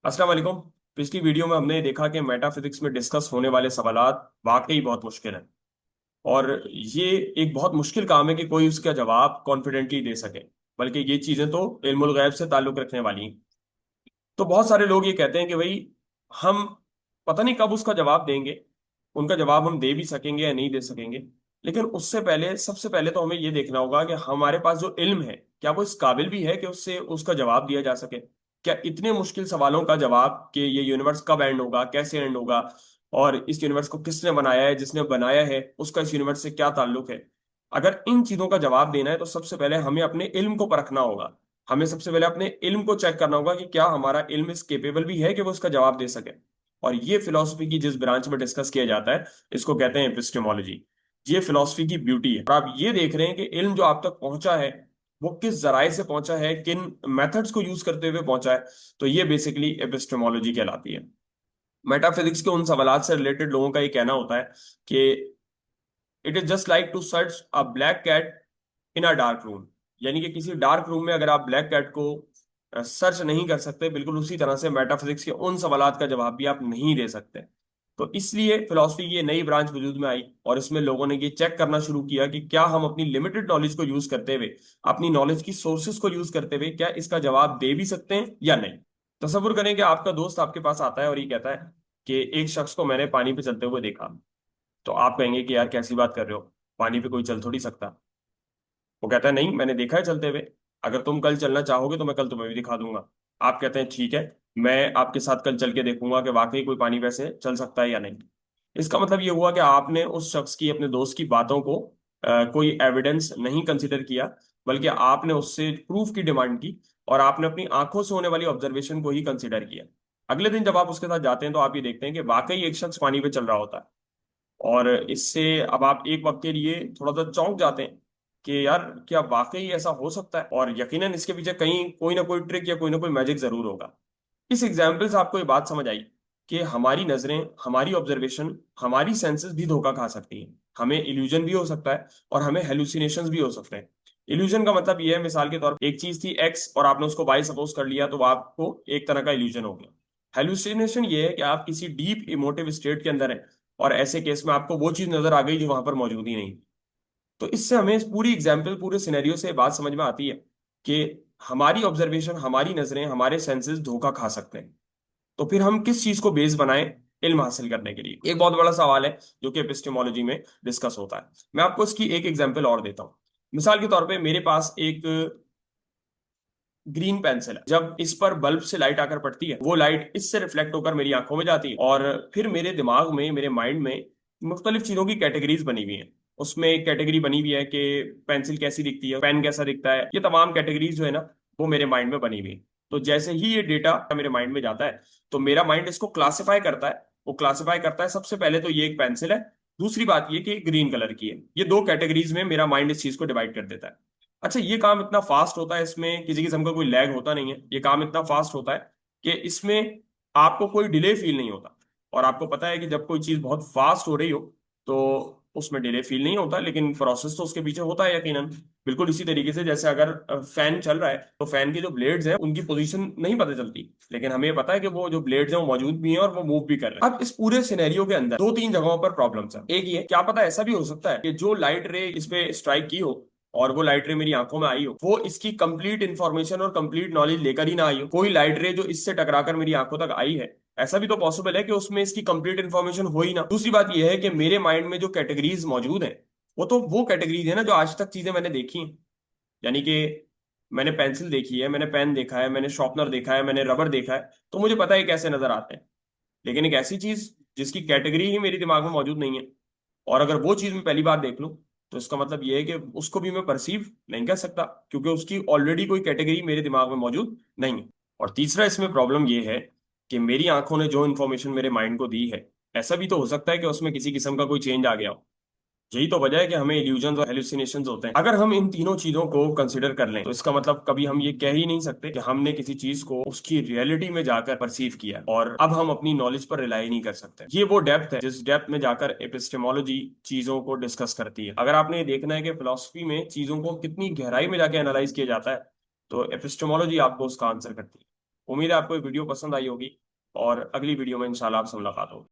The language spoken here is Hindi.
अस्सलाम वालेकुम। पिछली वीडियो में हमने देखा कि मेटाफिजिक्स में डिस्कस होने वाले सवालात वाकई बहुत मुश्किल हैं। और ये एक बहुत मुश्किल काम है कि कोई उसका जवाब कॉन्फिडेंटली दे सके। बल्कि ये चीजें तो इल्मुल गैब से ताल्लुक रखने वाली हैं। तो बहुत सारे लोग ये कहते हैं कि भाई हम पता नहीं कब उसका जवाब देंगे। उनका जवाब हम दे भी सकेंगे या नहीं दे सकेंगे। लेकिन उससे पहले सबसे पहले तो हमें ये देखना होगा कि हमारे पास जो इल्म है क्या वो इस काबिल भी है कि उससे उसका जवाब दिया जा सके। क्या इतने मुश्किल सवालों का जवाब कि ये यूनिवर्स कब एंड होगा, कैसे एंड होगा, और इस यूनिवर्स को किसने बनाया है, जिसने बनाया है उसका इस यूनिवर्स से क्या ताल्लुक है। अगर इन चीजों का जवाब देना है तो सबसे पहले हमें अपने इल्म को परखना होगा। हमें सबसे पहले अपने इल्म को चेक करना होगा कि क्या हमारा इल्म इस केपेबल भी है कि वो उसका जवाब दे सके। और ये फिलॉसफी की जिस ब्रांच में डिस्कस किया जाता है इसको कहते हैं एपिस्टेमोलॉजी। ये फिलॉसफी की ब्यूटी है। और आप ये देख रहे हैं कि इल्म जो आप तक पहुंचा है वो किस जराए से पहुंचा है, किन मेथड्स को यूज करते हुए पहुंचा है। तो ये बेसिकली एपिस्टेमोलॉजी कहलाती है। मेटाफिजिक्स के उन सवालात से रिलेटेड लोगों का ये कहना होता है कि it is just like to search a black cat in a dark room. यानी कि किसी डार्क रूम में अगर आप ब्लैक कैट को सर्च नहीं कर सकते, बिल्कुल उसी तरह से मेटाफिजिक्स के उन सवालात का जवाब भी आप नहीं दे सकते। तो इसलिए फिलॉसफी की ये नई ब्रांच वजूद में आई और इसमें लोगों ने ये चेक करना शुरू किया कि क्या हम अपनी लिमिटेड नॉलेज को यूज करते हुए, अपनी नॉलेज की सोर्सेज को यूज करते हुए क्या इसका जवाब दे भी सकते हैं या नहीं। तसव्वुर करें कि आपका दोस्त आपके पास आता है और ये कहता है कि एक शख्स को मैंने पानी पे चलते हुए देखा। तो आप कहेंगे कि यार कैसी बात कर रहे हो, पानी पे कोई चल थोड़ी सकता। वो कहता है नहीं, मैंने देखा है चलते हुए। अगर तुम कल चलना चाहोगे तो मैं कल तुम्हें भी दिखा दूंगा। आप कहते हैं ठीक है, मैं आपके साथ कल चल के देखूंगा कि वाकई कोई पानी वैसे चल सकता है या नहीं। इसका मतलब ये हुआ कि आपने उस शख्स की, अपने दोस्त की बातों को कोई एविडेंस नहीं कंसिडर किया, बल्कि आपने उससे प्रूफ की डिमांड की और आपने अपनी आंखों से होने वाली ऑब्जर्वेशन को ही कंसिडर किया। अगले दिन जब आप उसके साथ जाते हैं तो आप ये देखते हैं कि वाकई एक शख्स पानी पे चल रहा होता है। और इससे अब आप एक वक्त के लिए थोड़ा सा चौंक जाते हैं कि यार क्या वाकई ऐसा हो सकता है। और यकीनन इसके पीछे कहीं कोई ना कोई ट्रिक या कोई ना कोई मैजिक जरूर होगा। इस एग्जाम्पल से आपको ये बात समझ आई कि हमारी नजरें, हमारी ऑब्जर्वेशन, हमारी सेंसेस भी धोखा खा सकती हैं। हमें इल्यूजन भी हो सकता है और हमें हेलुसिनेशंस भी हो सकते हैं। इल्यूजन का मतलब ये है, मिसाल के तौर पर एक चीज थी एक्स और आपने उसको वाई सपोज कर लिया तो वो आपको एक तरह का इल्यूजन हो गया। हेलुसिनेशन ये है कि आप किसी डीप इमोटिव स्टेट के अंदर हैं और ऐसे केस में आपको वो चीज नजर आ गई जो वहां पर मौजूद ही नहीं। तो इससे हमें इस पूरी एग्जाम्पल, पूरे सिनेरियो से बात समझ में आती है कि हमारी ऑब्जर्वेशन, हमारी नजरें, हमारे सेंसेस धोखा खा सकते हैं। तो फिर हम किस चीज को बेस बनाएं इल्म हासिल करने के लिए, एक बहुत बड़ा सवाल है जो कि एपिस्टेमोलॉजी में डिस्कस होता है। मैं आपको इसकी एक एग्जांपल और देता हूं। मिसाल के तौर पे मेरे पास एक ग्रीन पेंसिल है। जब इस पर बल्ब से लाइट आकर पड़ती है वो लाइट इससे रिफ्लेक्ट होकर मेरी आंखों में जाती है और फिर मेरे दिमाग में, मेरे माइंड में मुख्तलिफ चीजों की कैटेगरीज बनी हुई हैं। उसमें एक कैटेगरी बनी हुई है कि पेंसिल कैसी दिखती है, पेन कैसा दिखता है। ये तमाम कैटेगरीज जो है ना वो मेरे माइंड में बनी हुई है। तो जैसे ही ये डेटा मेरे माइंड में जाता है तो मेरा माइंड इसको क्लासिफाई करता है। वो क्लासिफाई करता है सबसे पहले तो ये एक पेंसिल है, दूसरी बात ये कि ग्रीन कलर की है। ये दो कैटेगरीज में मेरा माइंड इस चीज को डिवाइड कर देता है। अच्छा, ये काम इतना फास्ट होता है, इसमें किसी किस्म का कोई लैग होता नहीं है। ये काम इतना फास्ट होता है कि इसमें आपको कोई डिले फील नहीं होता। और आपको पता है कि जब कोई चीज बहुत फास्ट हो रही हो तो उसमें डिले फील नहीं होता, लेकिन प्रोसेस तो उसके पीछे होता है यकीनन। बिल्कुल इसी तरीके से जैसे अगर फैन चल रहा है तो फैन की जो ब्लेड्स हैं उनकी पोजीशन नहीं पता चलती, लेकिन हमें पता है कि वो जो ब्लेड्स हैं वो मौजूद भी हैं और वो मूव भी कर रहे हैं। अब इस पूरे सिनेरियो के अंदर दो तीन जगहों पर प्रॉब्लम्स है। एक ये, क्या पता ऐसा भी हो सकता है कि जो लाइट रे इस पे स्ट्राइक की हो और वो लाइट रे मेरी आंखों में आई हो, वो इसकी कंप्लीट इंफॉर्मेशन और कंप्लीट नॉलेज लेकर ही ना आई हो। कोई लाइट रे जो इससे टकराकर मेरी आंखों तक आई है, ऐसा भी तो पॉसिबल है कि उसमें इसकी कंप्लीट इंफॉर्मेशन हो ही ना। दूसरी बात यह है कि मेरे माइंड में जो कैटेगरीज मौजूद हैं वो तो वो कैटेगरीज है ना जो आज तक चीजें मैंने देखी हैं। यानी कि मैंने पेंसिल देखी है, मैंने पेन देखा है, मैंने शॉर्पनर देखा है, मैंने रबर देखा है, तो मुझे पता है कैसे नजर आते हैं। लेकिन एक ऐसी चीज जिसकी कैटेगरी ही मेरे दिमाग में मौजूद नहीं है, और अगर वो चीज मैं पहली बार देख लूं तो इसका मतलब ये है कि उसको भी मैं परसीव नहीं कर सकता, क्योंकि उसकी ऑलरेडी कोई कैटेगरी मेरे दिमाग में मौजूद नहीं है। और तीसरा इसमें प्रॉब्लम ये है कि मेरी आंखों ने जो इन्फॉर्मेशन मेरे माइंड को दी है, ऐसा भी तो हो सकता है कि उसमें किसी किस्म का कोई चेंज आ गया हो। यही तो वजह है कि हमें इल्यूजन्स और हेलुसिनेशंस होते हैं। अगर हम इन तीनों चीजों को कंसिडर कर लें तो इसका मतलब कभी हम ये कह ही नहीं सकते कि हमने किसी चीज को उसकी रियलिटी में जाकर परसीव किया और अब हम अपनी नॉलेज पर रिलाई नहीं कर सकते। ये वो डेप्थ है जिस डेप्थ में जाकर एपिस्टेमोलॉजी चीजों को डिस्कस करती है। अगर आपने ये देखना है कि फिलोसफी में चीजों को कितनी गहराई में जाके एनालाइज किया जाता है तो एपिस्टेमोलॉजी आपको उसका आंसर करती है। उम्मीद है आपको ये वीडियो पसंद आई होगी और अगली वीडियो में इंशाल्लाह आपसे मुलाकात होगी।